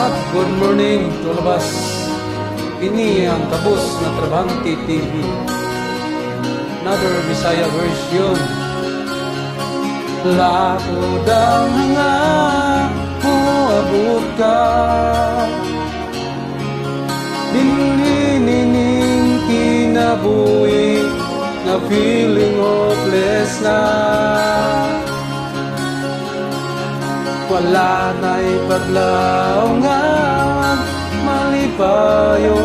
Good morning to all of us. Ini ang Kabus na Trabahante TV. Another Bisaya version. Lakod ang hanga mo abot ka, dininining kinabuhi na feeling hopeless na. Wala na'y paglaw nga malipayo,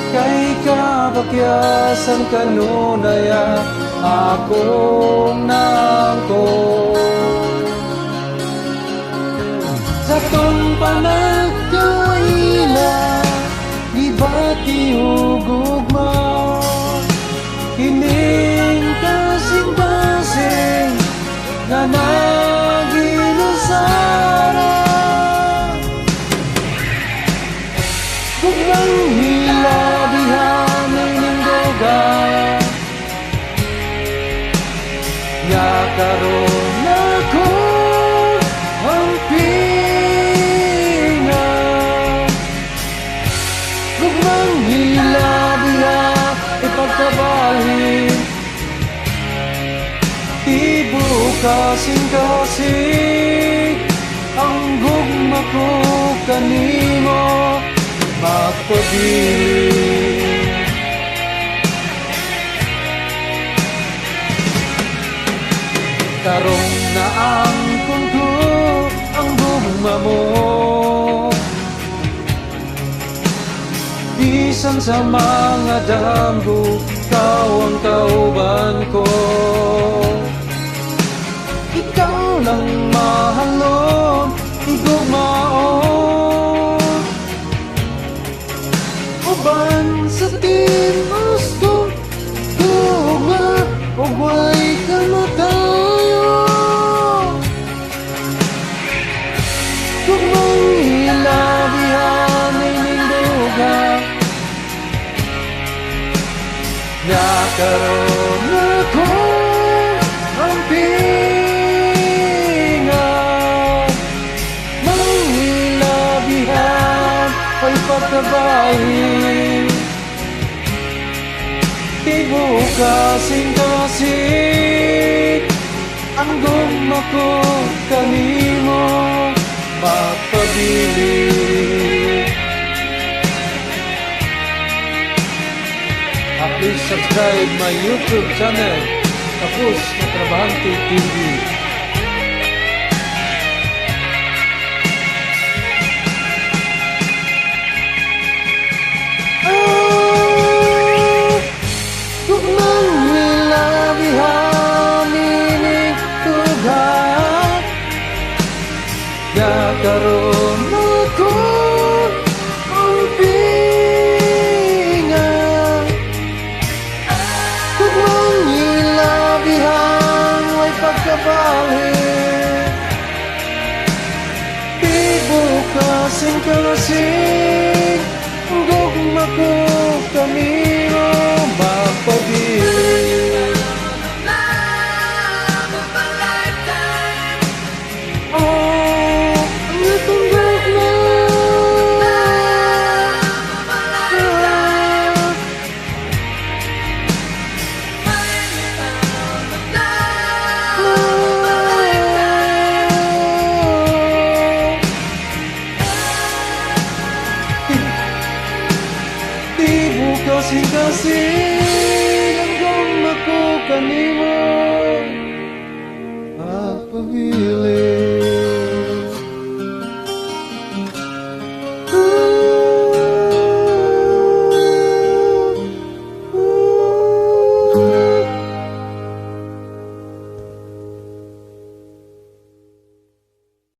kay kabakyasan kanunaya akong nangko. Sa tong panagkaila di ba tiugugma, kining kasing-kasing na naginusara. Kung hilabihan ay ninggoga, nga karon ako ang pinga. Kung hilabihan ay pagkabalhin, ibu kasing-kasing ang gugma ko kanimo magpabilin. Karong na ang kunto ang gugma mo, bisan sa mga damgo ikaw ang kauban ko. Ikaw lang mahalon, igugmaon, uban sa timos ko, gugma, ugway ka matayo. Gugmang hilabihan ay ningduga, nakaroon ako ang ay pagkabahin. Tibo kasing-kasing ang gugma ko kanimo magpabilin. Please subscribe my YouTube channel, Kabus na Trabahante TV.